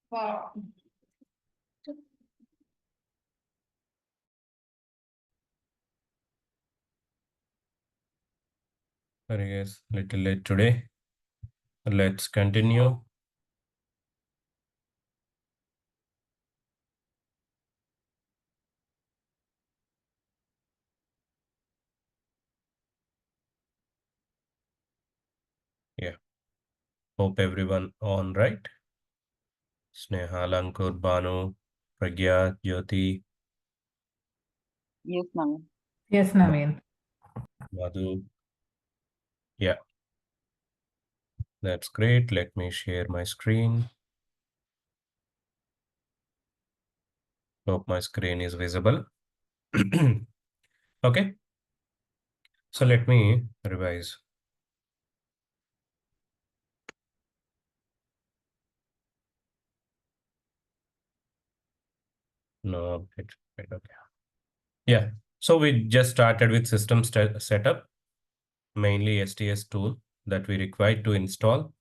Wow. Sorry guys, little late today. Let's continue. Yeah, hope everyone on right. Sneha, Lankur, Banu, Pragya, Jyoti, Yes, ma'am. Yes, Ma- Naveen. Madhu. Yeah, that's great. Let me share my screen. Hope my screen is visible. Okay, so let me revise. No update. Right, okay. Yeah, so we just started with system setup, mainly STS tool that we required to install.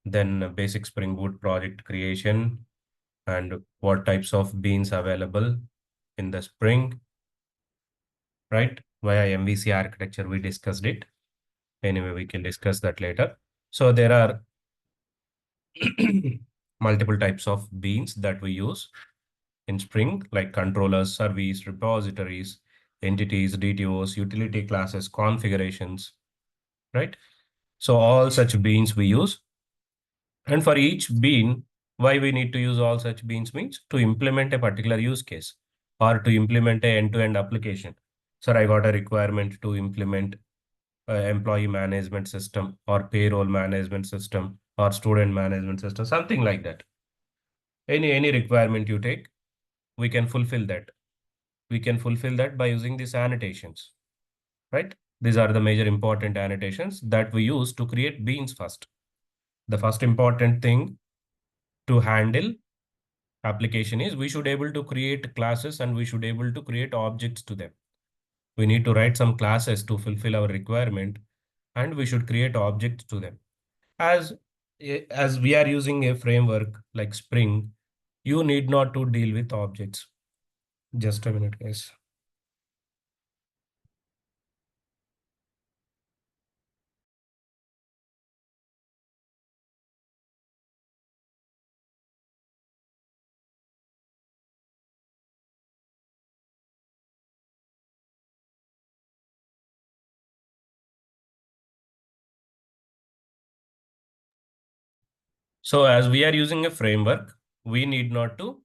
Then basic Spring Boot project creation and what types of beans available in the Spring, right? Via MVC architecture, we discussed it. Anyway, we can discuss that later. So there are multiple types of beans that we use in Spring, like controllers, service, repositories, entities, DTOs, utility classes, configurations, right? So all such beans we use. And for each bean, why we need to use all such beans means to implement a particular use case or to implement a end-to-end application. So I got a requirement to implement employee management system or payroll management system or student management system, something like that. Any requirement you take, we can fulfill that. We can fulfill that by using these annotations, right? These are the major important annotations that we use to create beans first. The first important thing to handle application is we should able to create classes and we should able to create objects to them. We need to write some classes to fulfill our requirement and we should create objects to them. As, as we are using a framework like Spring, you need not to deal with objects. Just a minute, guys. So as we are using a framework, we need not to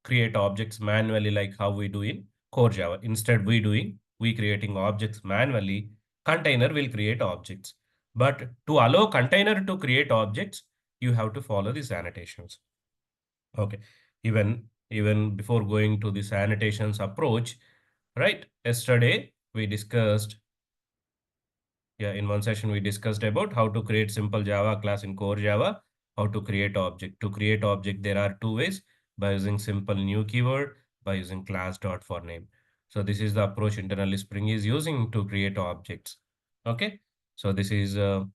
create objects manually like how we do in CoreJava. Instead, we creating objects manually. Container will create objects. But to allow container to create objects, you have to follow these annotations. Okay. Even before going to this annotations approach, right? Yesterday we discussed, yeah, in one session we discussed about how to create simple Java class in core Java, how to create object. To create object, there are two ways: by using simple new keyword, by using class dot for name. So this is the approach internally Spring is using to create objects. Okay. So this is a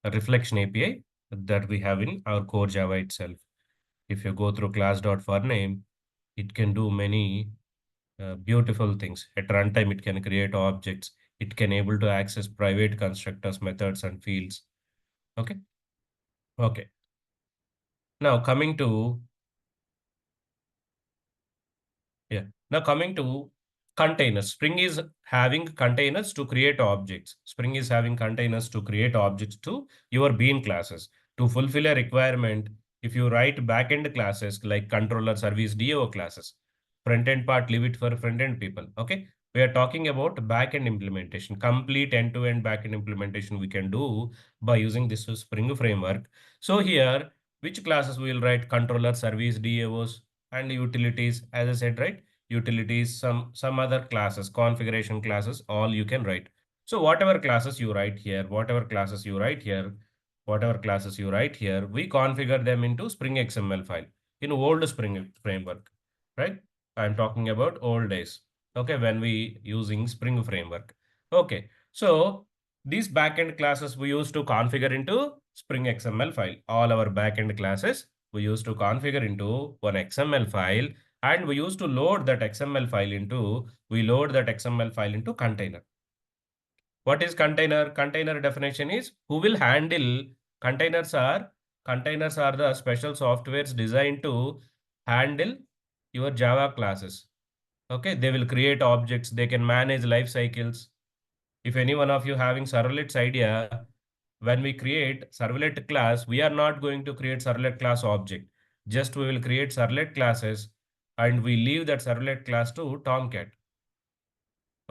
reflection API that we have in our core Java itself. If you go through class dot for name, it can do many beautiful things. At runtime, it can create objects. It can able to access private constructors, methods, and fields. Okay. Okay. Now coming to Yeah. Now coming to containers. Spring is having containers to create objects. Spring is having containers to create objects to your bean classes. To fulfill a requirement, if you write backend classes like controller service DO classes, front-end part leave it for front-end people. Okay. We are talking about backend implementation, complete end-to-end backend implementation we can do by using this Spring framework. So here, which classes we will write controller service DAOs and utilities, as I said, right? Utilities, some other classes, configuration classes, all you can write. So whatever classes you write here, whatever classes you write here, we configure them into Spring XML file in old Spring framework, right? I'm talking about old days. Okay, when we using Spring framework. Okay, so these backend classes we use to configure into Spring XML file. All our backend classes We used to configure into one XML file, and we used to load that XML file into, we load that XML file into container. What is container? Container definition is who will handle containers are the special softwares designed to handle your Java classes. Okay, they will create objects, they can manage life cycles. If any one of you having servlets idea, when we create servlet class, we are not going to create servlet class object. Just we will create servlet classes and we leave that servlet class to Tomcat.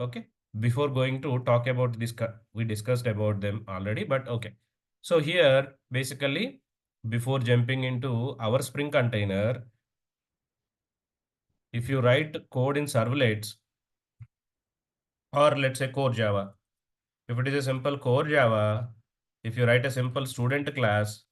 Okay. Before going to talk about this, we discussed about them already, but okay. So here, basically, before jumping into our Spring container, if you write code in servlets, or let's say core Java, if it is a simple core Java, if you write a simple student class,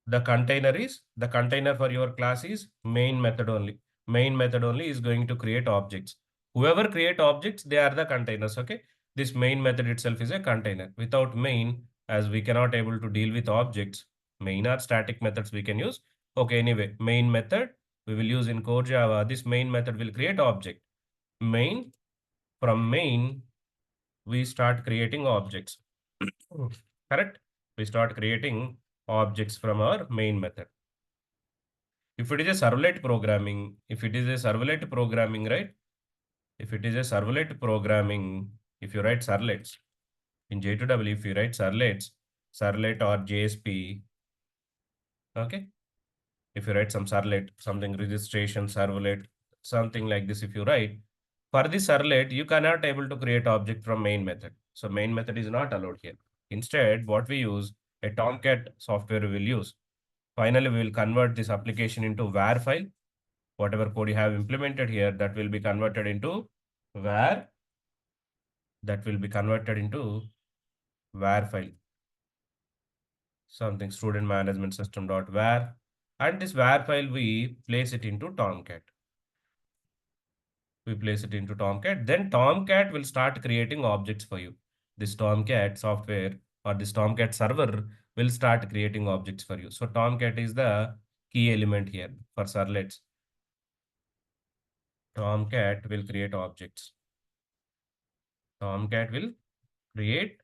the container for your class is main method only. Main method only is going to create objects. Whoever create objects, they are the containers. Okay. This main method itself is a container. Without main, as we cannot able to deal with objects, main are static methods we can use. Okay. Anyway, main method we will use in core Java. This main method will create object. Main, from main, we start creating objects. Correct? We start creating objects from our main method. If it is a servlet programming, if it is a servlet programming, right? If it is a servlet programming, if you write servlets in J2W, if you write servlets, servlet or JSP, okay? If you write some servlet, something registration servlet, something like this, if you write, for this servlet, you cannot able to create object from main method. So main method is not allowed here. Instead, what we use, a Tomcat software we will use. Finally, we will convert this application into var file. Whatever code you have implemented here, that will be converted into var, that will be converted into var file. Something student management system dot var. And this var file, we place it into Tomcat. We place it into Tomcat. Then Tomcat will start creating objects for you. This Tomcat software or this Tomcat server will start creating objects for you. So Tomcat is the key element here for servlets. Tomcat will create objects. Tomcat will create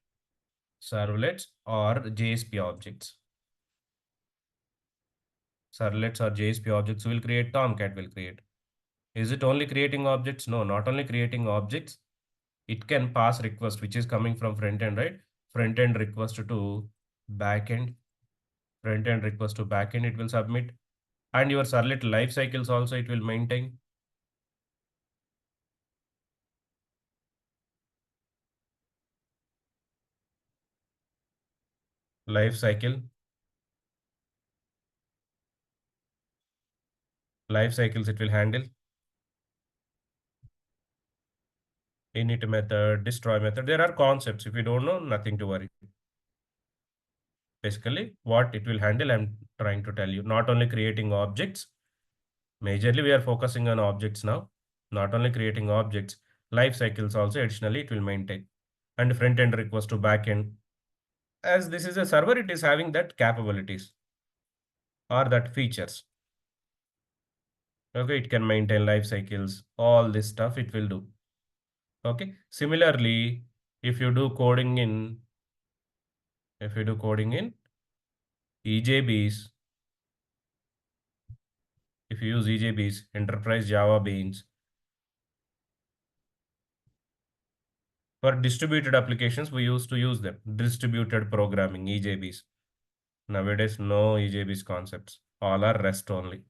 servlets or JSP objects. Servlets or JSP objects will create, Tomcat will create. Is it only creating objects? No, not only creating objects. It can pass request, which is coming from front end, right? Front end request to back end. Front end request to back end, it will submit. And your servlet life cycles also it will maintain. Life cycle. Life cycles it will handle. Init method, destroy method. There are concepts. If you don't know, nothing to worry. Basically, what it will handle, I'm trying to tell you. Not only creating objects, majorly we are focusing on objects now. Not only creating objects, life cycles also additionally it will maintain. And front end request to back end. As this is a server, it is having that capabilities or that features. Okay, it can maintain life cycles, all this stuff it will do. Okay. Similarly, if you do coding in, if you do coding in EJBs, if you use EJBs, Enterprise Java Beans, for distributed applications, we used to use them. Distributed programming, EJBs. Nowadays, no EJBs concepts. All are REST only.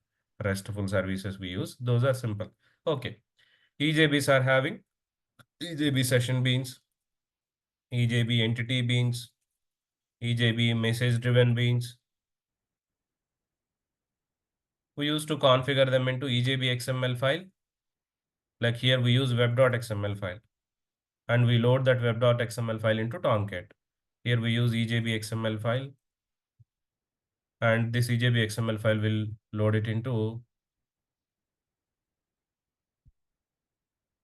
RESTful services we use. Those are simple. Okay. EJBs are having EJB session beans, EJB entity beans, EJB message driven beans. We used to configure them into EJB XML file. Like here we use web.xml file and we load that web.xml file into Tomcat. Here we use EJB XML file and this EJB XML file will load it into,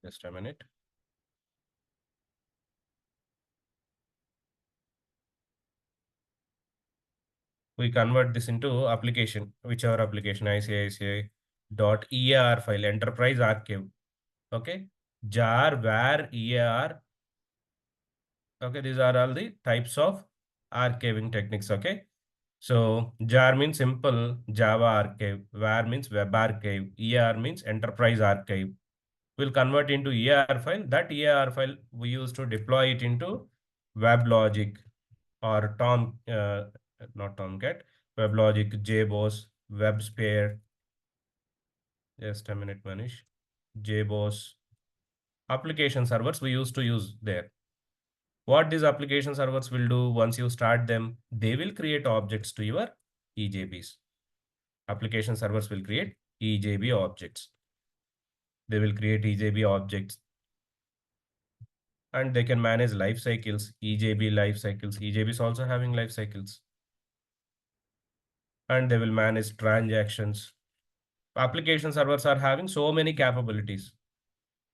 just a minute. we convert this into application, whichever application, ICICI.ear file, enterprise archive. Okay. Jar, var, ear. Okay. These are all the types of archiving techniques. Okay. So jar means simple Java archive, var means web archive, ER means enterprise archive. We'll convert into EAR file. That EAR file we use to deploy it into WebLogic or not Tomcat, WebLogic, JBoss, WebSphere. Just a minute, Manish. JBoss. Application servers we used to use there. What these application servers will do once you start them, they will create objects to your EJBs. Application servers will create EJB objects. They will create EJB objects and they can manage life cycles, EJB life cycles. EJB is also having life cycles. And they will manage transactions. Application servers are having so many capabilities.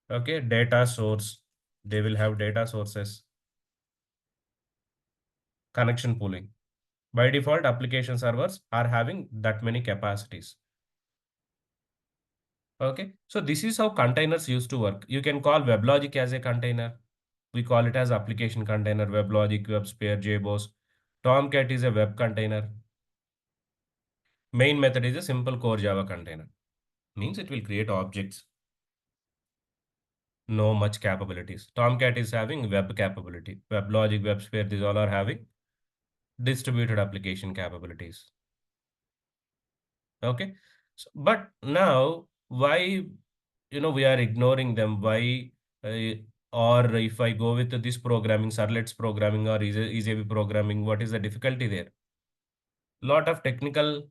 Okay, data source. They will have data sources. Connection pooling. By default, application servers are having that many capacities. Okay, so this is how containers used to work. You can call WebLogic as a container. We call it as application container, WebLogic, WebSphere, JBoss. Tomcat is a web container. Main method is a simple core Java container. Means it will create objects. No much capabilities. Tomcat is having web capability. WebLogic, WebSphere, these all are having distributed application capabilities. Okay. So, but now why, we are ignoring them? Why, uh, or if I go with this programming, servlets programming or EJB programming, what is the difficulty there? Lot of technical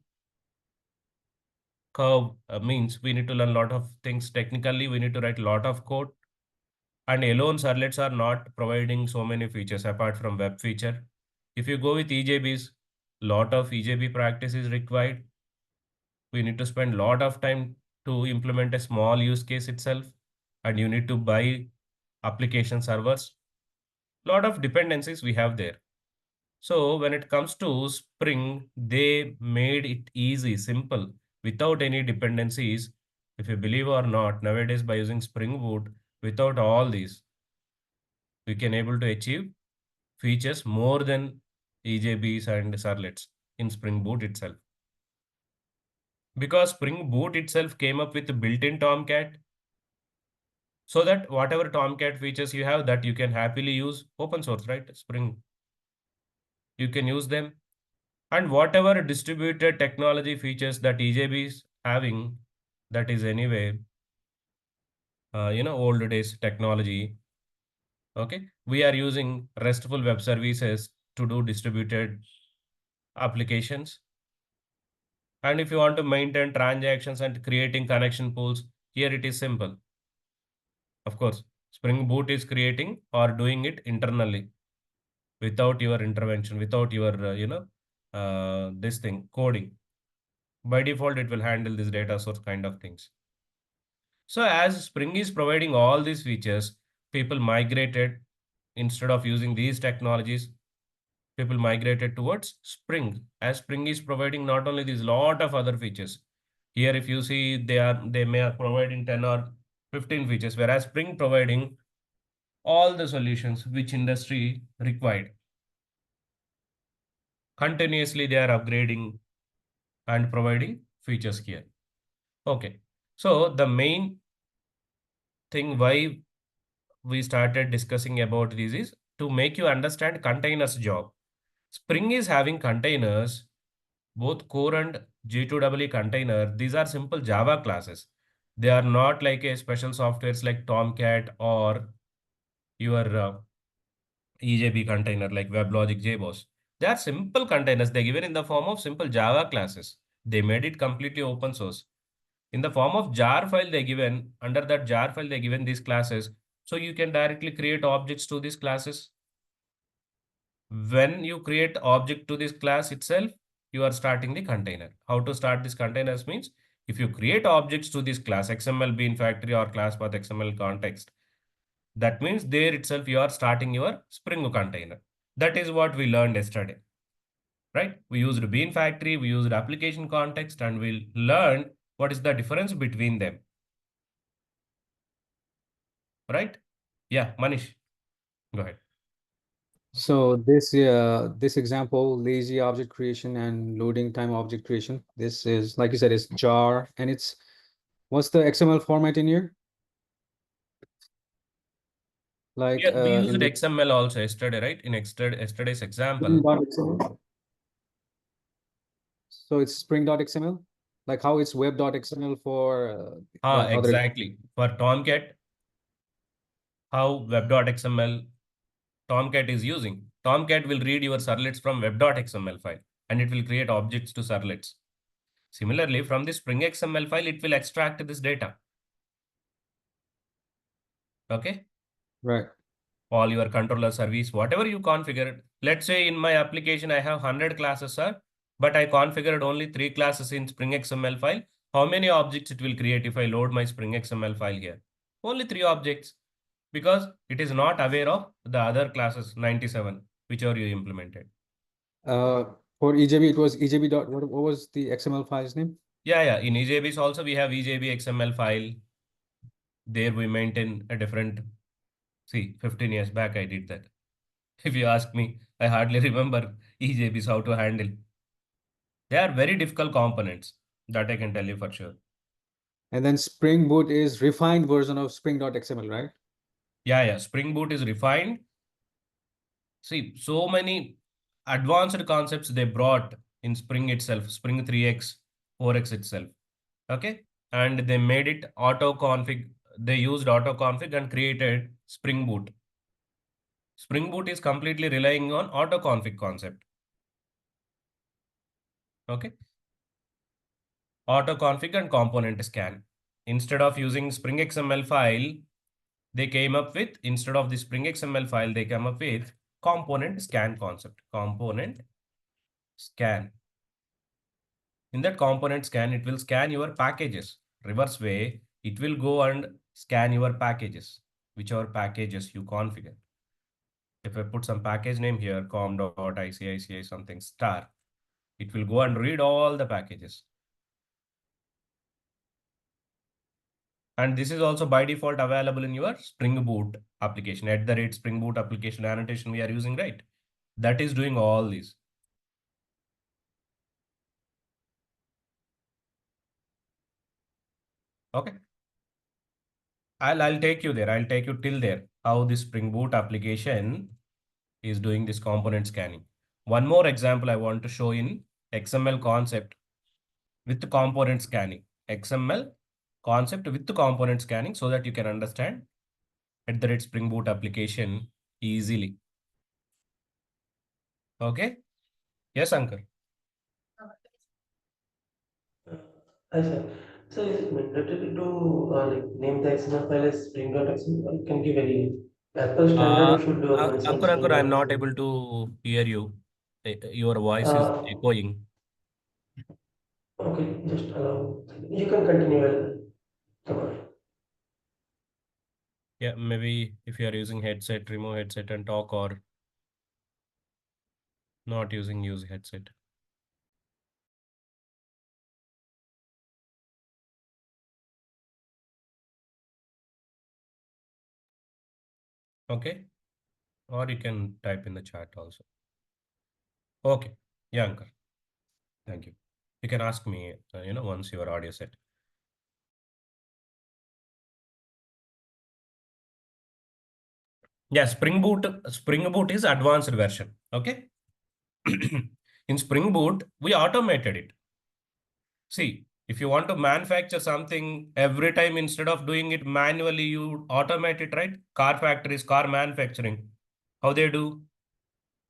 curve means we need to learn a lot of things technically. We need to write a lot of code. And alone servlets are not providing so many features apart from web feature. If you go with EJBs, lot of EJB practice is required. We need to spend lot of time to implement a small use case itself. And you need to buy application servers. Lot of dependencies we have there. So when it comes to Spring, they made it easy, simple, without any dependencies. If you believe or not, nowadays by using Spring Boot, without all these, we can able to achieve features more than EJBs and servlets in Spring Boot itself. Because Spring Boot itself came up with built-in Tomcat, so that whatever Tomcat features you have, that you can happily use open source, right? Spring, you can use them. And whatever distributed technology features that EJB is having, that is anyway, old days technology. Okay, we are using RESTful web services to do distributed applications. And if you want to maintain transactions and creating connection pools, here it is simple. Of course, Spring Boot is creating or doing it internally without your intervention, without your, this thing, coding. By default, it will handle this data source kind of things. So as Spring is providing all these features, people migrated instead of using these technologies, people migrated towards Spring, as Spring is providing not only these lot of other features. Here, if you see, they may are providing 10 or 15 features, whereas Spring providing all the solutions which industry required. Continuously, they are upgrading and providing features here. Okay. So the main thing why we started discussing about this is to make you understand containers job. Spring is having containers, both core and G2EE container. These are simple Java classes. They are not like a special softwares like Tomcat or your EJB container like WebLogic JBoss. They are simple containers. They're given in the form of simple Java classes. They made it completely open source. In the form of jar file they given, under that jar file they given these classes. So you can directly create objects to these classes. When you create object to this class itself, you are starting the container. How to start this containers means, if you create objects to this class, XML bean factory or class path XML context, that means there itself you are starting your Spring container. That is what we learned yesterday. right? We used bean factory, we used application context, and we learned what is the difference between them, right? Yeah, Manish, go ahead. So this example, lazy object creation and loading time object creation. This is, like you said, it's jar, and it's what's the XML format in here? Like We used in the XML also yesterday, right? In yesterday's example. spring.xml. So it's spring.xml, like how it's web.xml for the other. Exactly. For Tomcat, how web.xml Tomcat is using. Tomcat will read your servlets from web.xml file and it will create objects to servlets. Similarly, from the Spring XML file, it will extract this data. Okay. Right. All your controller service, whatever you configured. Let's say in my application, I have 100 classes, sir, but I configured only 3 classes in Spring XML file. How many objects it will create if I load my Spring XML file here? Only 3 objects because it is not aware of the other classes 97, which are you implemented. Uh, for EJB, it was EJB dot, what was the XML file's name? Yeah. In EJBs also, we have EJB XML file. There we maintain a different, see, 15 years back I did that. If you ask me, I hardly remember EJBs how to handle. They are very difficult components. That I can tell you for sure. And then Spring Boot is refined version of spring.xml, right? Yeah. Spring Boot is refined. See, so many advanced concepts they brought in Spring itself, Spring 3x, 4x itself. Okay. And they made it auto config. They used auto config and created Spring Boot. Spring Boot is completely relying on auto config concept. Okay. Auto config and component scan. Instead of using Spring XML file, they came up with, instead of the Spring XML file, they came up with component scan concept. Component scan. In that component scan, it will scan your packages. Reverse way, it will go and scan your packages, whichever packages you configure. If I put some package name here, com.icici something star, it will go and read all the packages. And this is also by default available in your Spring Boot application. At the rate Spring Boot application annotation we are using, right? That is doing all these. Okay. I'll take you there. I'll take you till there. How this Spring Boot application is doing this component scanning. One more example I want to show in XML concept with the component scanning. XML concept with the component scanning so that you can understand at the rate Spring Boot application easily. Okay. Yes, Ankar. Uh, I see. So is it mandatory to like name the XML file as spring.xml or can give any Apple standard Uh, or should mention Ankur, I'm not spring.xml? able to hear you. Your voice is Uh, echoing. okay, just allow. You can continue. Come on. Yeah, maybe if you are using headset, remove headset and talk, or not using, use headset. Okay. Or you can type in the chat also. Okay. Yeah, Ankar. Thank you. You can ask me, once your audio set. Yeah, Spring Boot is advanced version. Okay. In Spring Boot, we automated it. See, if you want to manufacture something every time, instead of doing it manually, you automate it, right? Car factories, car manufacturing, how they do?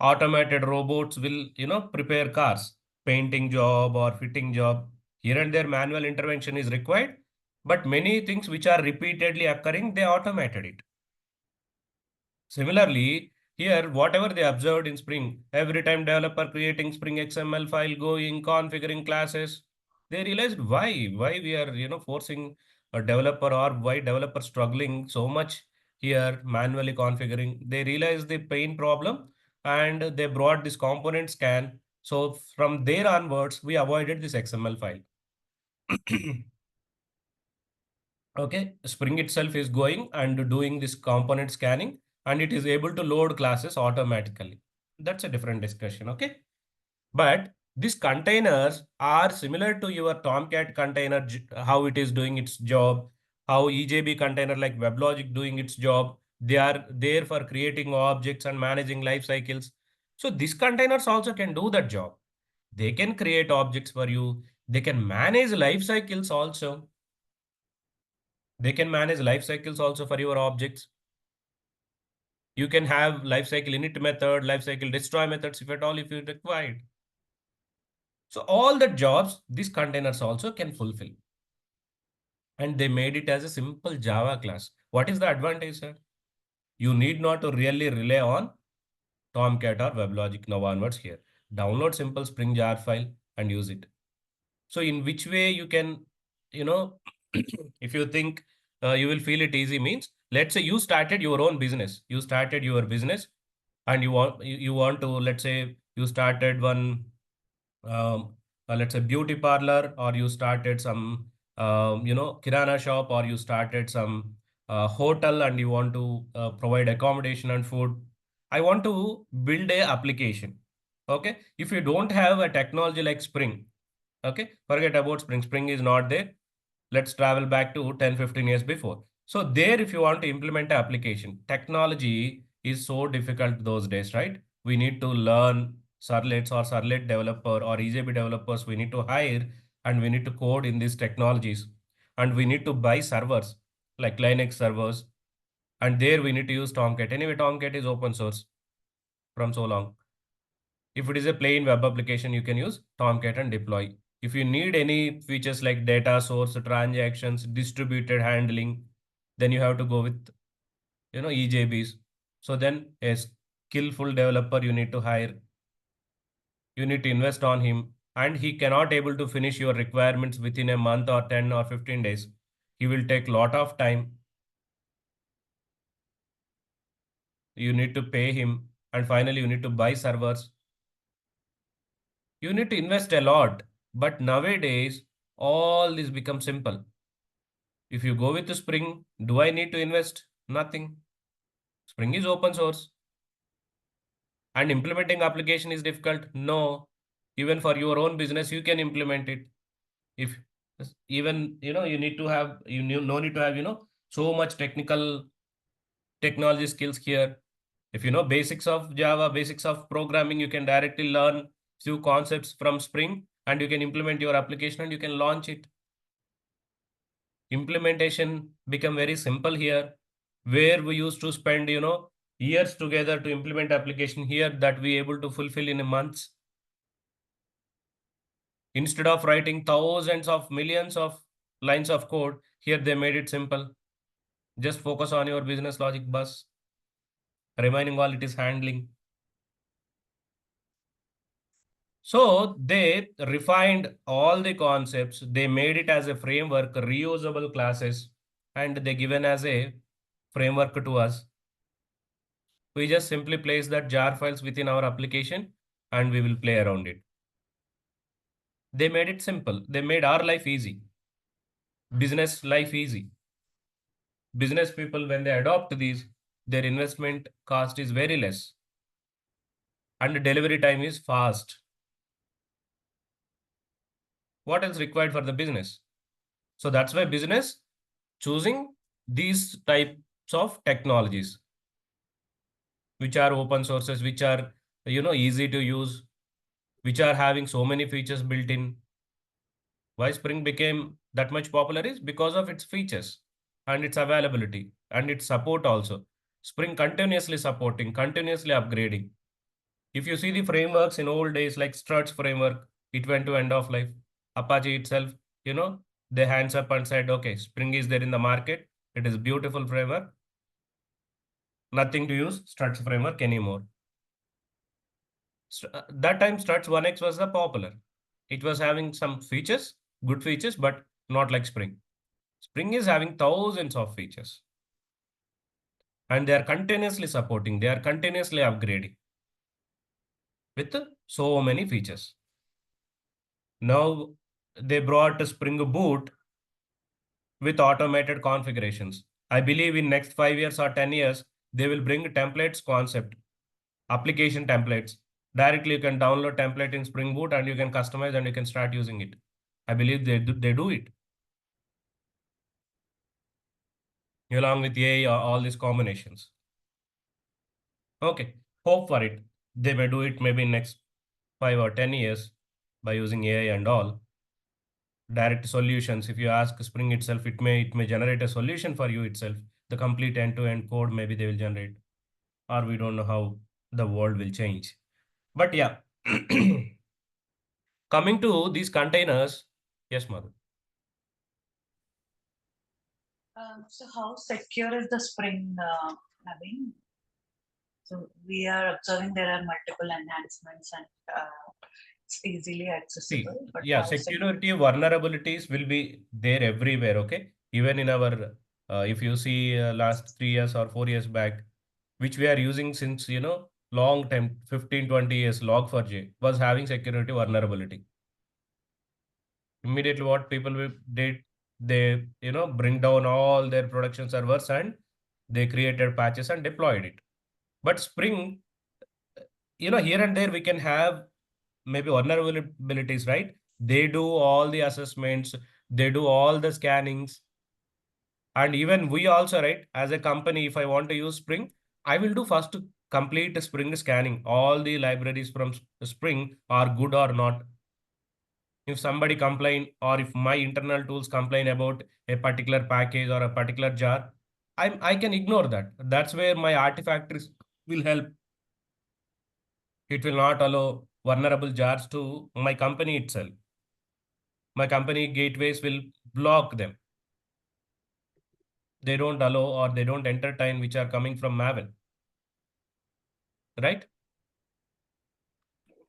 Automated robots will, prepare cars, painting job or fitting job. Here and there, manual intervention is required, but many things which are repeatedly occurring, they automated it. Similarly, here, whatever they observed in Spring, every time developer creating Spring XML file, going, configuring classes, they realized why we are, forcing a developer, or why developer struggling so much here, manually configuring. They realized the pain problem and they brought this component scan So from there onwards, we avoided this XML file. Okay, Spring itself is going and doing this component scanning, and it is able to load classes automatically. That's a different discussion, okay? But these containers are similar to your Tomcat container, how it is doing its job, how EJB container like WebLogic doing its job. They are there for creating objects and managing life cycles. So these containers also can do that job. They can create objects for you. They can manage life cycles also. They can manage life cycles also for your objects. You can have lifecycle init method, lifecycle destroy methods if at all if you required. So all the jobs these containers also can fulfill. And they made it as a simple Java class. What is the advantage, sir? You need not to really rely on Tomcat or WebLogic now onwards here. Download simple Spring jar file and use it. So in which way you can, you know, if you think you will feel it easy means, let's say you started your own business. You started your business and you want to, let's say you started one let's say beauty parlor, or you started some kirana shop, or you started some hotel and you want to provide accommodation and food. I want to build a application. Okay, if you don't have a technology like Spring, okay, forget about Spring. Spring is not there. Let's travel back to 10-15 years before. So there, if you want to implement an application, technology is so difficult those days, right? We need to learn servlets or servlet developer or EJB developers. We need to hire and we need to code in these technologies. And we need to buy servers like Linux servers. And there we need to use Tomcat. Anyway, Tomcat is open source from so long. If it is a plain web application, you can use Tomcat and deploy. If you need any features like data source, transactions, distributed handling, then you have to go with, EJBs. So then a skillful developer you need to hire. You need to invest on him, and he cannot able to finish your requirements within a month or 10 or 15 days. He will take lot of time. You need to pay him, and finally you need to buy servers. You need to invest a lot, but nowadays all this becomes simple. If you go with the Spring, do I need to invest? Nothing. Spring is open source. And implementing application is difficult? No. Even for your own business, you can implement it. If even, you need to have, no need to have, so much technology skills here. If you know basics of Java, basics of programming, you can directly learn few concepts from Spring and you can implement your application and you can launch it. Implementation become very simple here, where we used to spend, years together to implement application here that we able to fulfill in a month. Instead of writing thousands of millions of lines of code, here they made it simple. Just focus on your business logic bus. Remaining all it is handling. So they refined all the concepts. They made it as a framework, reusable classes, and they given as a framework to us. We just simply place that jar files within our application and we will play around it. They made it simple. They made our life easy. Business life easy. Business people, when they adopt these, their investment cost is very less. And delivery time is fast. What else required for the business? So that's why business choosing these types of technologies, which are open sources, which are, easy to use, which are having so many features built in. Why Spring became that much popular is because of its features and its availability and its support also. Spring continuously supporting, continuously upgrading. If you see the frameworks in old days like Struts framework, it went to end of life. Apache itself, they hands up and said, okay, Spring is there in the market. It is beautiful framework. Nothing to use Struts framework anymore. That time Struts 1x was the popular. It was having some features, good features, but not like Spring. Spring is having thousands of features. And they are continuously supporting, they are continuously upgrading. with so many features. Now they brought Spring Boot with automated configurations. I believe in next 5 years or 10 years, they will bring templates concept, application templates. Directly you can download template in Spring Boot and you can customize and you can start using it. I believe they do it. Along with AI, all these combinations. Okay, hope for it. They may do it maybe in next 5 or 10 years by using AI and all. Direct solutions. If you ask Spring itself, it may generate a solution for you itself. The complete end-to-end code maybe they will generate, or we don't know how the world will change. But yeah, coming to these containers, yes, Madhu. So how secure is the Spring, Naveen? So we are observing there are multiple enhancements and it's easily See, accessible. But yeah, how secure? security vulnerabilities will be there everywhere, okay? Even in our, if you see last 3 years or 4 years back, which we are using since, long time, 15, 20 years, Log4j was having security vulnerability. Immediately what did, they, bring down all their production servers and they created patches and deployed it. But Spring, here and there we can have maybe vulnerabilities, right? They do all the assessments, they do all the scannings, and even we also, right? As a company, if I want to use Spring, I will do first to complete Spring scanning. All the libraries from Spring are good or not. If somebody complain or if my internal tools complain about a particular package or a particular jar, I can ignore that. That's where my artifactories will help. It will not allow vulnerable jars to my company itself. My company gateways will block them. They don't allow or they don't entertain which are coming from Maven. Right?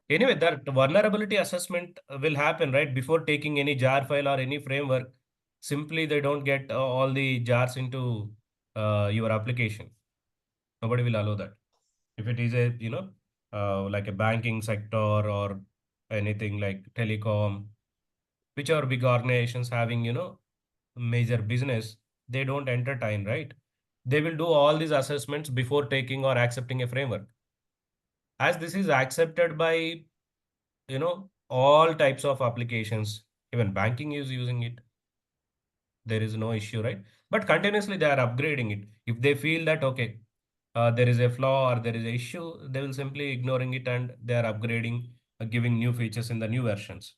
Anyway, that vulnerability assessment will happen, right? Before taking any jar file or any framework, simply they don't get all the jars into your application. Nobody will allow that. If it is a, like a banking sector or anything like telecom, which are big organizations having, major business, they don't entertain, right? They will do all these assessments before taking or accepting a framework. As this is accepted by, all types of applications, even banking is using it, there is no issue, right? But continuously they are upgrading it. If they feel that, okay, there is a flaw or there is a issue, they will simply ignoring it and they are upgrading, giving new features in the new versions.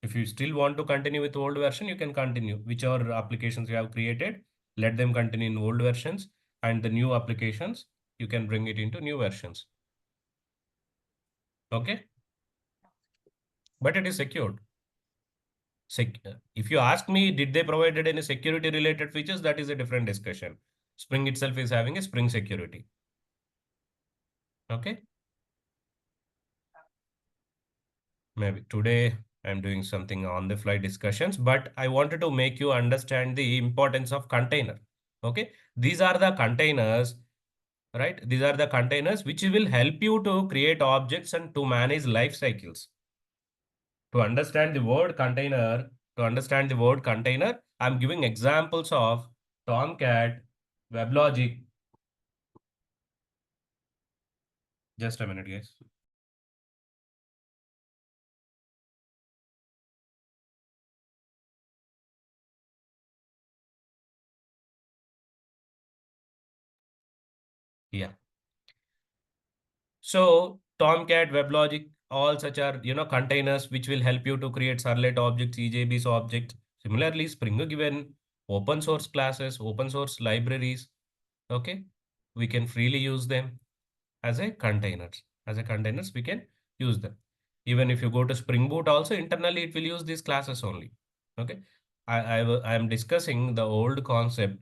If you still want to continue with old version, you can continue. Whichever applications you have created, let them continue in old versions, and the new applications, you can bring it into new versions. Okay? But it is secured. If you ask me, did they provided any security related features? That is a different discussion. Spring itself is having a Spring security. Okay? Maybe today I'm doing something on the fly discussions, but I wanted to make you understand the importance of container. Okay? These are the containers, right? These are the containers which will help you to create objects and to manage life cycles. To understand the word container, I'm giving examples of Tomcat, WebLogic. Just a minute, guys. Yeah. So Tomcat, WebLogic, all such are, containers which will help you to create servlet objects, EJBs objects. Similarly, Spring given open source classes, open source libraries. Okay, we can freely use them as a containers. As a containers, we can use them. Even if you go to Spring Boot, also internally it will use these classes only. Okay, I am discussing the old concept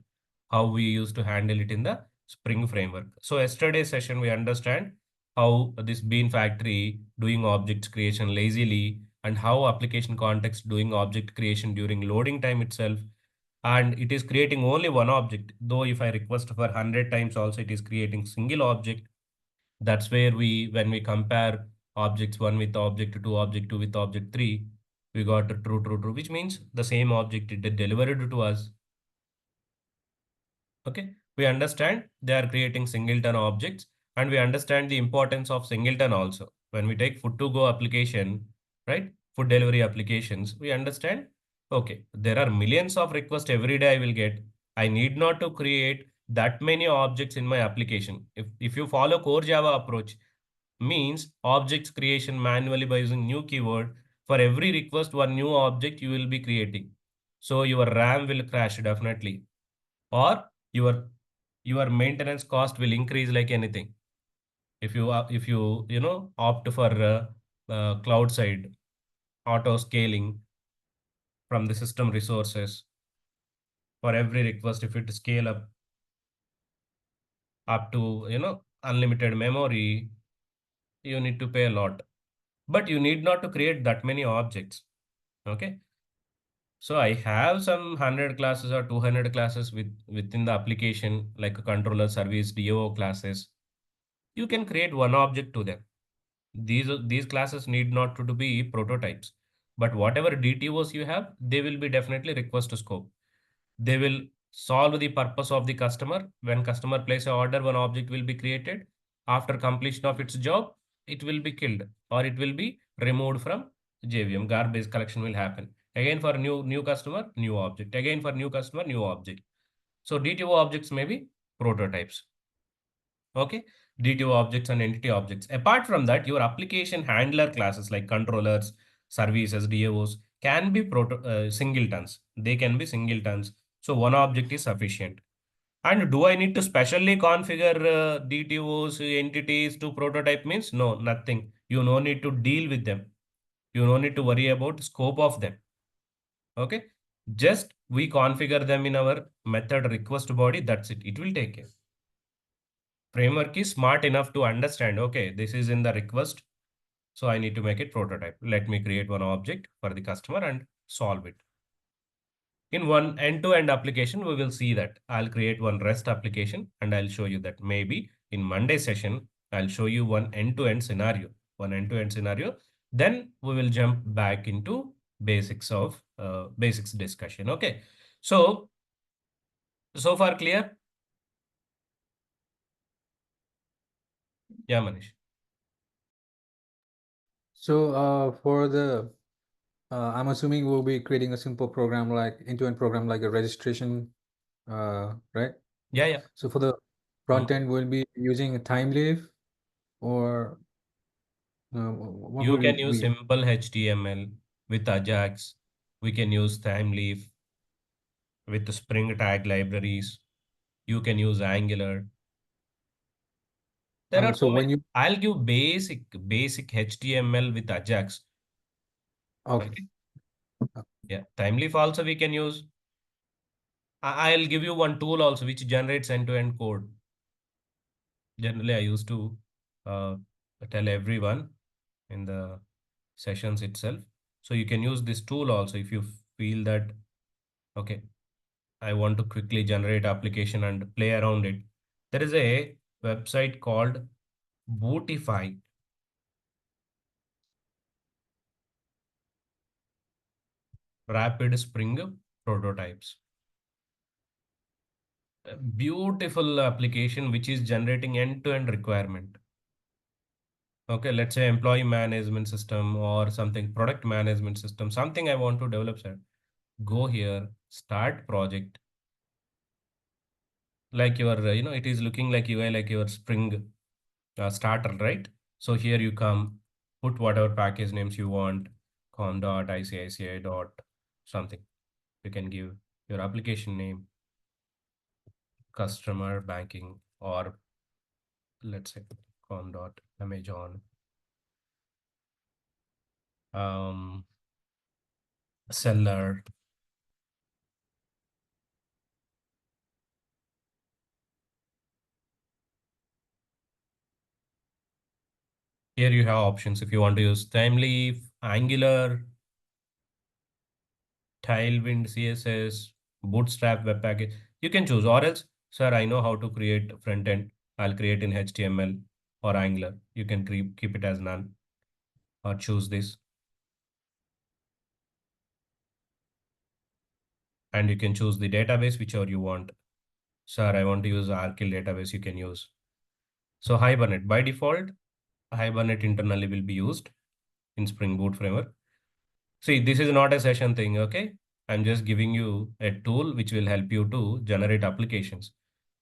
how we used to handle it in the Spring framework. So yesterday's session we understand how this bean factory doing object creation lazily and how application context doing object creation during loading time itself, and it is creating only one object, though if I request for 100 times also it is creating single object. That's where when we compare objects 1 with object 2, object 2 with object 3. We got a true, true, true, which means the same object it delivered to us. Okay, we understand they are creating singleton objects, and we understand the importance of singleton also. When we take food to go application, right? Food delivery applications, we understand, okay, there are millions of requests every day I will get. I need not to create that many objects in my application. If you follow core Java approach, means objects creation manually by using new keyword, for every request, one new object you will be creating. So your RAM will crash definitely, or your your maintenance cost will increase like anything. If you opt for cloud side auto scaling from the system resources, for every request, if it scale up to unlimited memory, you need to pay a lot, but you need not to create that many objects. Okay, so I have some 100 classes or 200 classes within the application, like a controller, service, DO classes. You can create one object to them. These classes need not to be prototypes, but whatever DTOs you have, they will be definitely request scope. They will solve the purpose of the customer. When customer place a order, one object will be created. After completion of its job, it will be killed or it will be removed from JVM. Garbage collection will happen. Again for new customer, new object. Again for new customer, new object. So DTO objects may be prototypes. Okay, DTO objects and entity objects. Apart from that, your application handler classes like controllers, services, DAOs can be singletons. They can be singletons. So one object is sufficient. And do I need to specially configure DTOs, entities to prototype means? No, nothing. You no need to deal with them. You no need to worry about scope of them. Okay, just we configure them in our method request body. That's it. It will take care. Framework is smart enough to understand, okay, this is in the request, so I need to make it prototype. Let me create one object for the customer and solve it. In one end-to-end application, we will see that I'll create one REST application and I'll show you that. Maybe in Monday session, I'll show you one end-to-end scenario, Then we will jump back into basics of basics discussion. Okay. So far clear? Yeah, Manish. So I'm assuming we'll be creating a simple program like end-to-end program like a registration, right? Yeah. So for the front end, we'll be using a time leaf or what You will can we use simple HTML with Ajax. We can use TimeLeaf with the Spring tag libraries. You can use Angular. There are so so many. when you I'll give basic HTML with Ajax. okay. Okay. Yeah. TimeLeaf also we can use. I'll give you one tool also which generates end-to-end code. Generally, I used to uh, tell everyone in the sessions itself. So you can use this tool also if you feel that, okay, I want to quickly generate application and play around it. There is a website called Bootify. Rapid Spring Prototypes. A beautiful application which is generating end-to-end requirement. Okay, let's say employee management system or something, product management system, something I want to develop. Sir. Go here, start project. Like your, it is looking like UI, like your Spring starter, right? So here you come, put whatever package names you want, com.icici dot something. You can give your application name, customer banking, or let's say com.amazon, seller. Here you have options if you want to use Timeleaf, Angular, Tailwind CSS, Bootstrap web package. You can choose, or else, sir, I know how to create front end. I'll create in HTML or Angular. You can keep it as none. or choose this. And you can choose the database, whichever you want. Sir, I want to use Archill database, you can use. So Hibernate, by default, Hibernate internally will be used in Spring Boot framework. See, this is not a session thing, okay? I'm just giving you a tool which will help you to generate applications.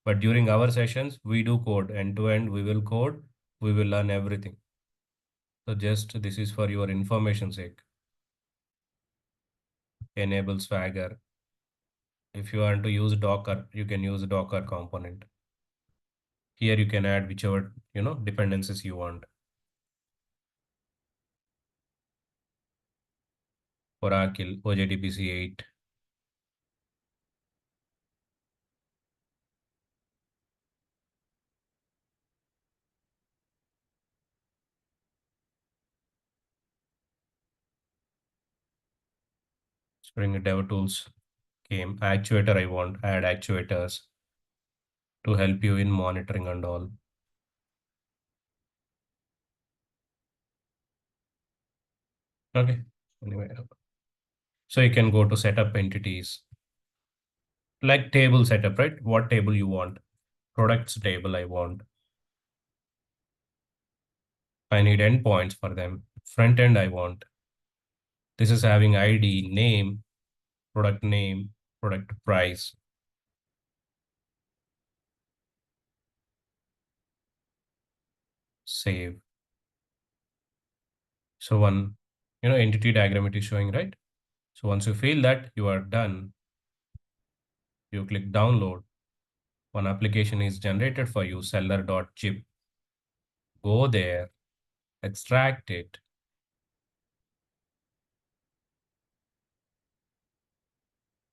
But during our sessions, we do code end to end. We will code, we will learn everything. So just this is for your information sake. Enable Swagger. If you want to use Docker, you can use Docker component. Here you can add whichever, dependencies you want. Oracle, Jdbc 8. Spring Dev Tools came. Actuator I want. Add actuators to help you in monitoring and all. Okay. Anyway, so you can go to setup entities. Like table setup, right? What table you want? Products table I want. I need endpoints for them. Front end I want. This is having ID, name, product price. Save. So one, entity diagram it is showing, right? So once you feel that you are done, you click download. One application is generated for you, seller.zip. Go there, extract it.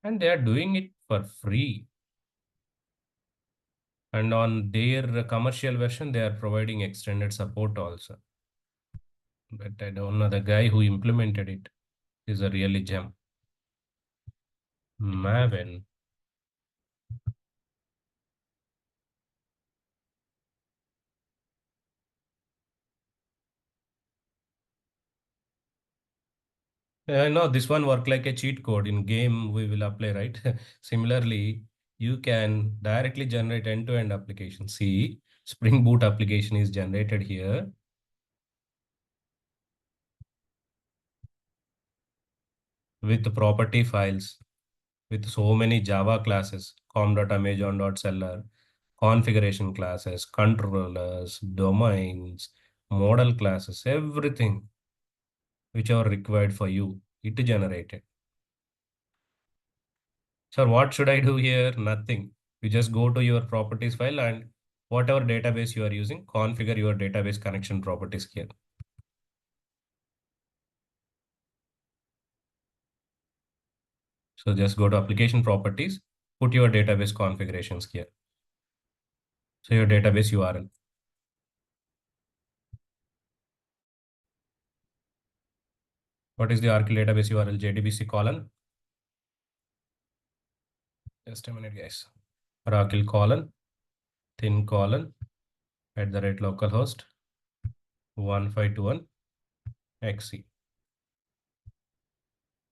And they are doing it for free. And on their commercial version, they are providing extended support also. But I don't know, the guy who implemented it is a really gem. Maven. No, this one work like a cheat code in game we will apply, right? Similarly, you can directly generate end-to-end application. See, Spring Boot application is generated here. With property files, with so many Java classes, com.amazon.seller, configuration classes, controllers, domains, model classes, everything which are required for you, it generated. Sir, what should I do here? Nothing. You just go to your properties file and whatever database you are using, configure your database connection properties here. So just go to application properties, put your database configurations here. So your database URL. What is the Oracle database URL? Jdbc colon. Just a minute, guys. Oracle colon, thin colon, @localhost 1521 XC.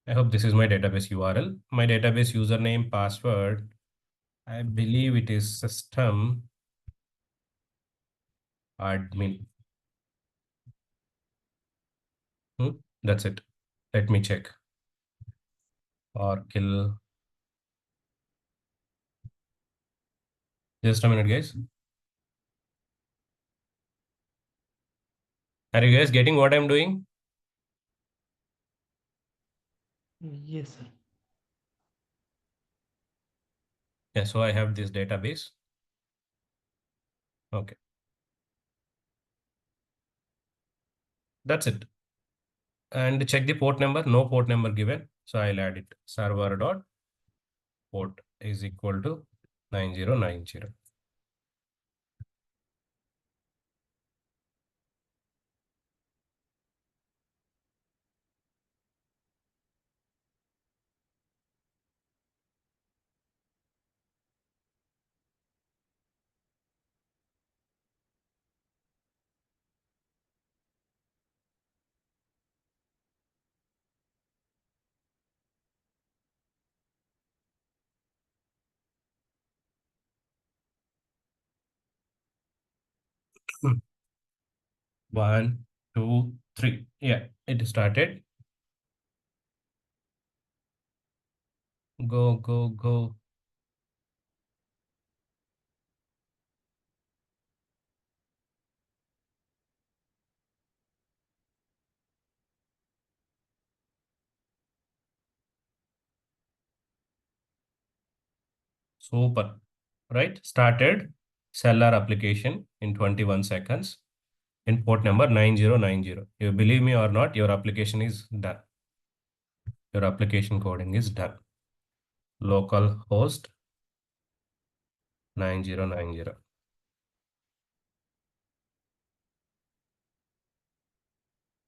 I hope this is my database URL. My database username, password, I believe it is system admin. That's it. Let me check. Oracle. Just a minute, guys. Are you guys getting what I'm doing? Yes, sir. Yeah, so I have this database. Okay. That's it. And check the port number. No port number given. So I'll add it. Server dot port is equal to 9090. 1, 2, 3. Yeah, it started. Go, go, go. Super. Right? Started seller application in 21 seconds in port number 9090. You believe me or not, your application is done. Your application coding is done. Local host 9090.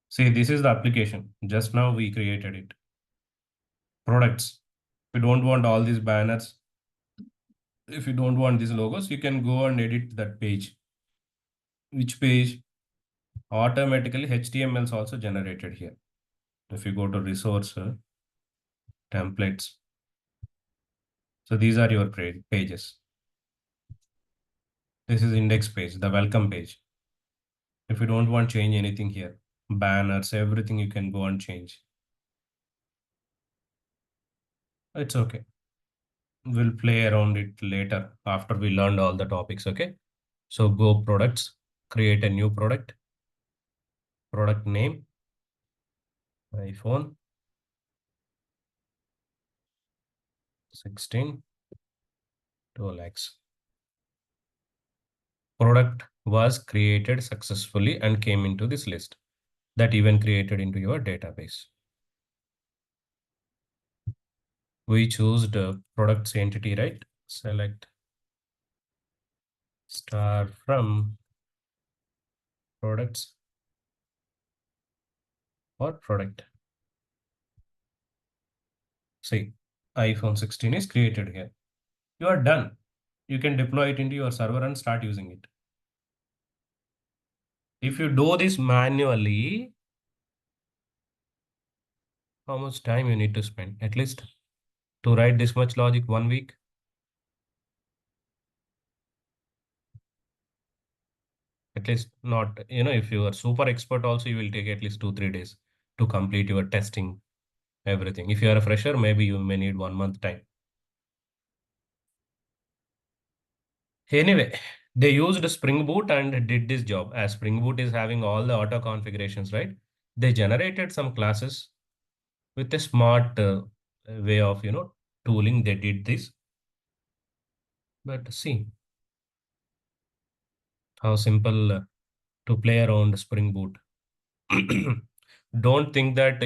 See, this is the application. Just now we created it. Products. If you don't want all these banners, if you don't want these logos, you can go and edit that page. Which page? Automatically HTML is also generated here. If you go to resource templates. So these are your pages. This is index page, the welcome page. If you don't want to change anything here, banners, everything you can go and change. It's okay. We'll play around it later after we learned all the topics, okay? So go products, create a new product, product name, iPhone 16, 2 lakhs. Product was created successfully and came into this list that even created into your database. We choose the products entity, right? Select star from products or product. See, iPhone 16 is created here. You are done. You can deploy it into your server and start using it. If you do this manually, how much time you need to spend? At least to write this much logic 1 week. At least not, if you are super expert also, you will take at least 2-3 days to complete your testing, everything. If you are a fresher, maybe you may need 1 month time. Anyway, they used Spring Boot and did this job. As Spring Boot is having all the auto configurations, right? They generated some classes with a smart way of, tooling. They did this. But see how simple to play around Spring Boot. Don't think that,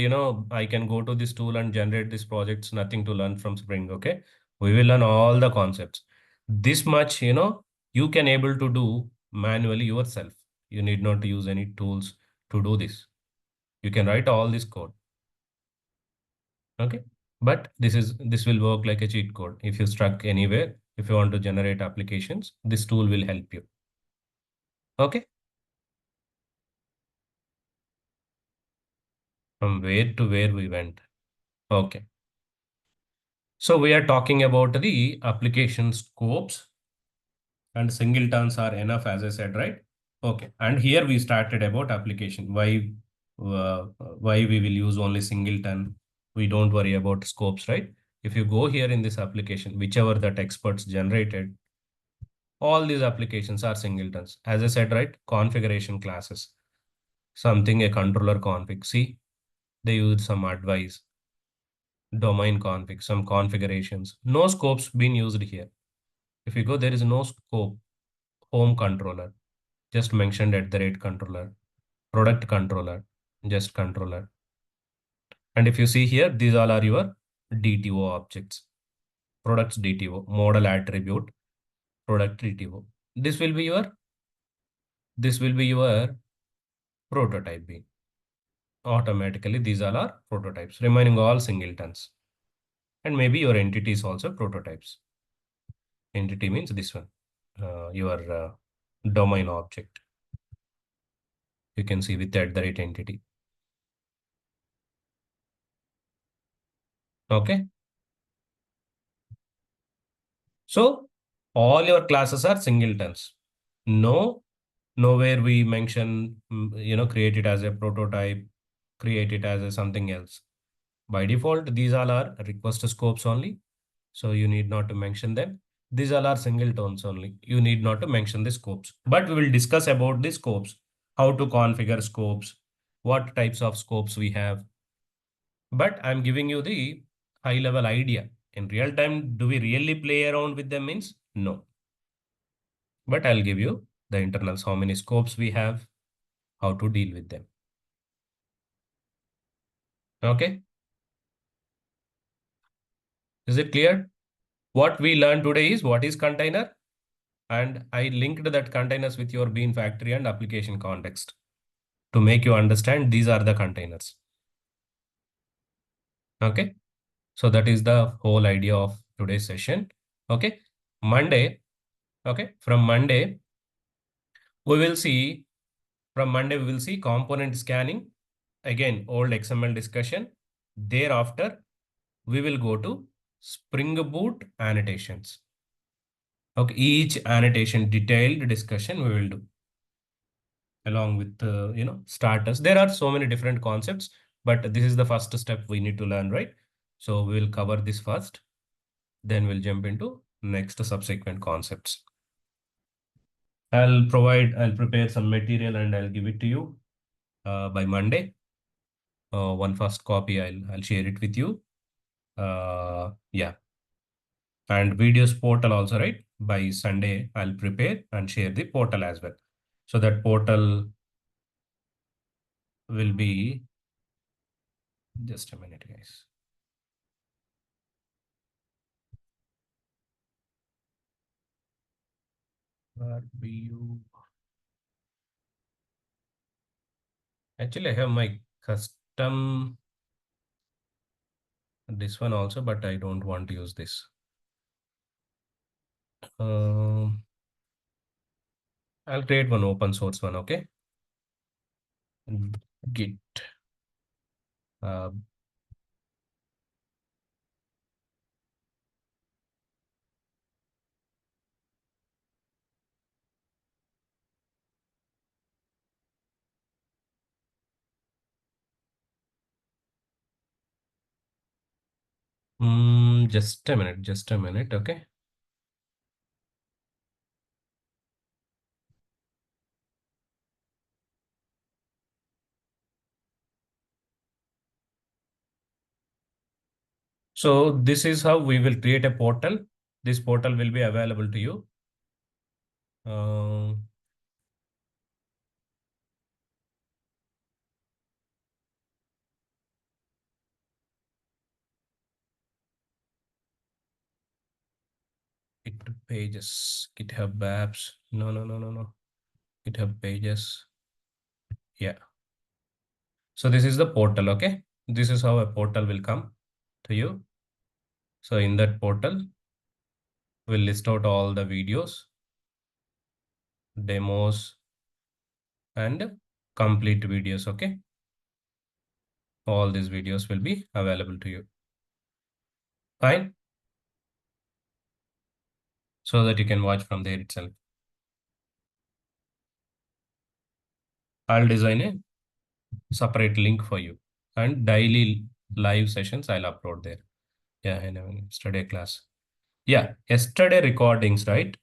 I can go to this tool and generate this projects, nothing to learn from Spring, okay? We will learn all the concepts. This much, you can able to do manually yourself. You need not to use any tools to do this. You can write all this code, okay? But this will work like a cheat code. If you stuck anywhere, if you want to generate applications, this tool will help you, okay? From where to where we went, okay? So we are talking about the application scopes and singletons are enough, as I said, right? Okay. And here we started about application. Why we will use only singleton? We don't worry about scopes, right? If you go here in this application, whichever that experts generated, all these applications are singletons. As I said, right? Configuration classes, something a controller config. See, they use some advice, domain config, some configurations. No scopes being used here. If you go, there is no scope, home controller, just mentioned at the rate controller, product controller, just controller. And if you see here, these all are your DTO objects, products DTO, model attribute, product DTO. This will be your prototype being. Automatically, these all are prototypes, remaining all singletons. And maybe your entity is also prototypes. Entity means this one, your domain object. You can see with at the rate entity. Okay. So all your classes are singletons. No Nowhere we mention, create it as a prototype, create it as a something else. By default, these all are request scopes only. So you need not to mention them. These all are singletons only. You need not to mention the scopes. But we will discuss about the scopes, how to configure scopes, what types of scopes we have. But I'm giving you the high level idea. In real time, do we really play around with them means? No. But I'll give you the internals, how many scopes we have, how to deal with them. Okay. Is it clear? What we learned today is what is container, and I linked that containers with your bean factory and application context to make you understand these are the containers. Okay. So that is the whole idea of today's session. Okay. Monday. Okay. From Monday, we will see component scanning. Again, old XML discussion. Thereafter, we will go to Spring Boot annotations. Okay, each annotation detailed discussion we will do along with starters. There are so many different concepts, but this is the first step we need to learn, right? So we will cover this first, then we'll jump into next subsequent concepts. I'll prepare some material and I'll give it to you by Monday. One first copy, I'll share it with you. Yeah. And videos portal also, right? By Sunday, I'll prepare and share the portal as well. So that portal will be, just a minute, guys. Where be you? Actually, I have my custom, this one also, but I don't want to use this. I'll create one open source one, okay? Git. Just a minute, okay? So this is how we will create a portal. This portal will be available to you. Git pages, GitHub apps. No. GitHub pages. Yeah. So this is the portal, okay? This is how a portal will come to you. So in that portal, we'll list out all the videos, demos, and complete videos, okay? All these videos will be available to you. Fine. So that you can watch from there itself. I'll design a separate link for you, and daily live sessions I'll upload there. Yeah, I know, yesterday class. Yeah, yesterday recordings, right?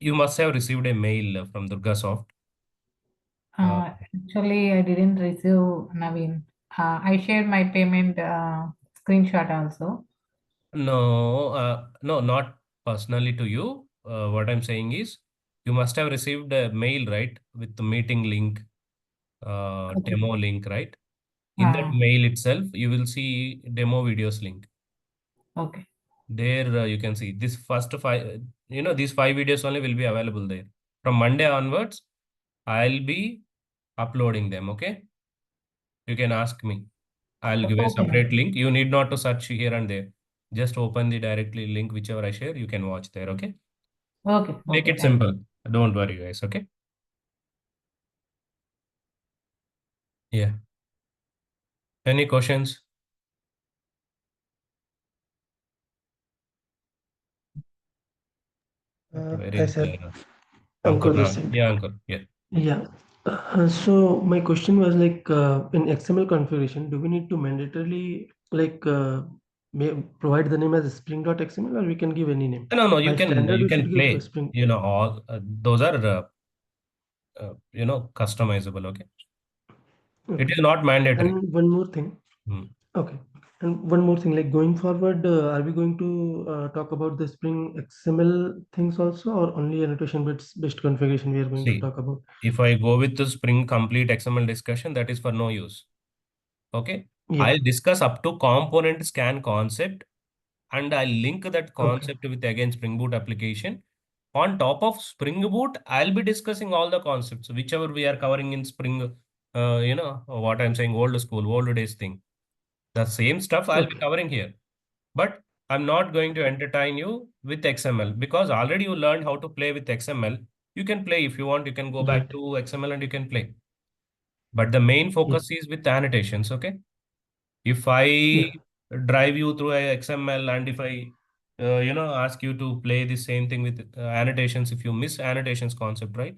You must have received a mail from DURGASOFT. Actually, I didn't receive, Naveen. I shared my payment screenshot also. No, not personally to you. What I'm saying is, you must have received a mail, right, with the meeting link, Okay. demo link, right? In that Ah, mail itself, you will see demo videos link. okay. There you can see this first five, these 5 videos only will be available there. From Monday onwards, I'll be uploading them, okay? You can ask me. I'll give a Okay. separate link. You need not to search here and there. Just open the directly link, whichever I share, you can watch there, okay? Okay. Make Okay. it Thank you. simple. Don't worry, guys, okay? Yeah. Any questions? Okay, very Hi, sir. clear. Ankur Now, this side. yeah, Ankur, yeah. Yeah. So my question was like in XML configuration, do we need to mandatorily like provide the name as spring.xml or we can give any name? No, By standard, you we should can give a play, spring. all those are, customizable. Okay. It Okay. is not mandatory. And one more thing. Hmm. Okay. And one more thing, like going forward, are we going to talk about the Spring XML things also, or only annotation based configuration we are going to See, talk about? if I go with the Spring complete XML discussion, that is for no use. Okay. Yeah. I'll discuss up to component scan concept, and I'll link that Okay. concept with again Spring Boot application. On top of Spring Boot, I'll be discussing all the concepts, whichever we are covering in Spring, what I'm saying, old school, old days thing. The same stuff I'll be Okay. covering here. But I'm not going to entertain you with XML because already you learned how to play with XML. You can play if you want, you can go back Right. to XML and you can play. But the main focus Yes. is with annotations, okay? If I Yeah. drive you through a XML and if I, ask you to play the same thing with annotations, if you miss annotations concept, right?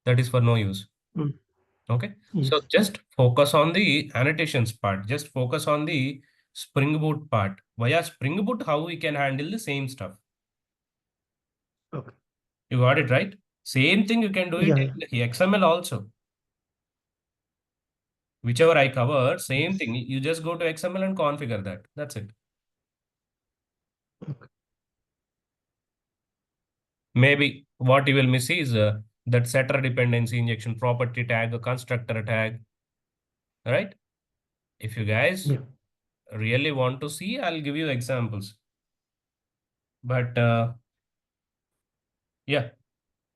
That is for no use. Mm. Okay. So Yes. just focus on the annotations part. Just focus on the Spring Boot part. Via Spring Boot, how we can handle the same stuff. Okay. You got it right? Same thing you can do it Yeah. in XML also. Whichever I cover, same Yes. thing. You just go to XML and configure that. That's it. Okay. Maybe what you will miss is that setter dependency injection property tag, a constructor tag, right? If you guys Yeah. really want to see, I'll give you examples. But yeah,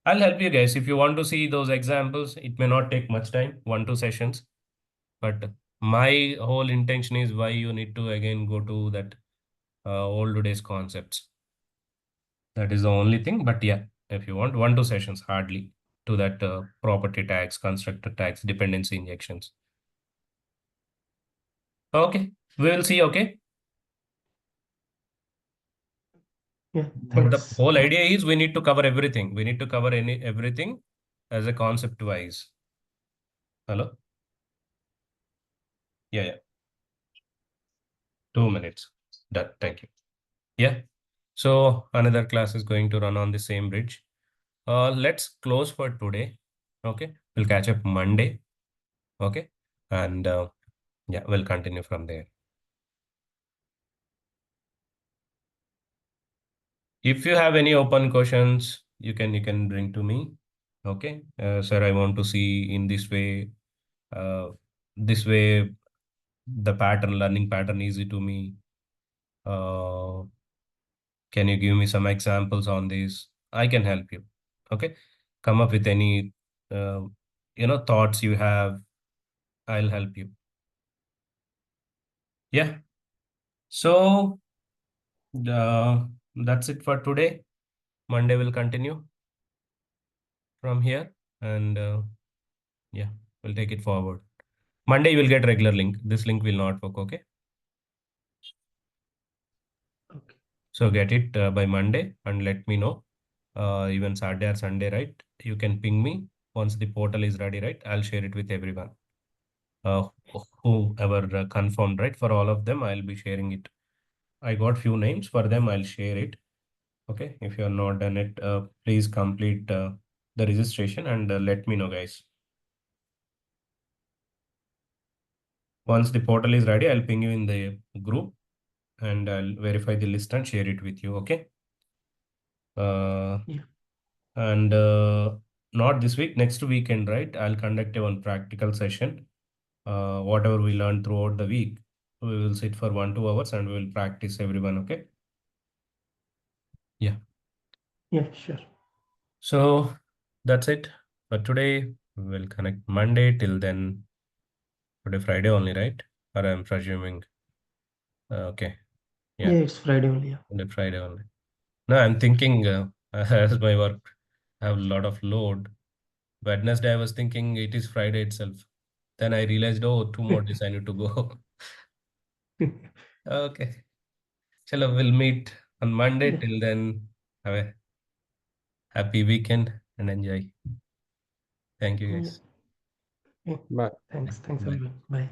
I'll help you guys. If you want to see those examples, it may not take much time, 1, 2 sessions. But my whole intention is why you need to again go to that old days concepts. That is the only thing. But yeah, if you want 1, 2 sessions, hardly to that property tags, constructor tags, dependency injections. Okay, we will see. Okay. Yeah. But the Thanks. whole Thanks. idea is we need to cover everything. We need to cover everything as a concept wise. Hello? Yeah, yeah. 2 minutes. Done. Thank you. Yeah. So another class is going to run on the same bridge. Let's close for today. Okay. We'll catch up Monday. Okay. And yeah, we'll continue from there. If you have any open questions, you can bring to me. Okay. Sir, I want to see in this way. This way the learning pattern easy to me. Uh, can you give me some examples on this? I can help you. Okay. Come up with any, uh, thoughts you have. I'll help you. Yeah. So that's it for today. Monday will continue from here. And yeah, we'll take it forward. Monday you will get regular link. This link will not work. Okay. Okay. So get it by Monday and let me know. Even Saturday or Sunday, right? You can ping me once the portal is ready, right? I'll share it with everyone. Uh, whoever confirmed, right? For all of them, I'll be sharing it. I got few names for them. I'll share it. Okay. If you are not done it, please complete the registration and let me know, guys. Once the portal is ready, I'll ping you in the group and I'll verify the list and share it with you. Okay. Yeah. And not this week, next weekend, right? I'll conduct a one practical session. Whatever we learned throughout the week, we will sit for 1, 2 hours and we will practice everyone. Okay. Yeah. Yeah. Sure. So that's it for today. We'll connect Monday. Till then, today Friday only, right? Or I'm presuming. Okay. Yeah. Yeah. It's Friday only. Yeah. Today Friday only. No, I'm thinking as my work have a lot of load. Wednesday, I was thinking it is Friday itself. Then I realized, oh, 2 more days I need to go. Okay. Chalo, we'll meet on Monday. Yeah. Till then, have a happy weekend. and enjoy. Thank you, Yeah. guys. Yeah. Bye. Thanks Bye. everyone. Bye.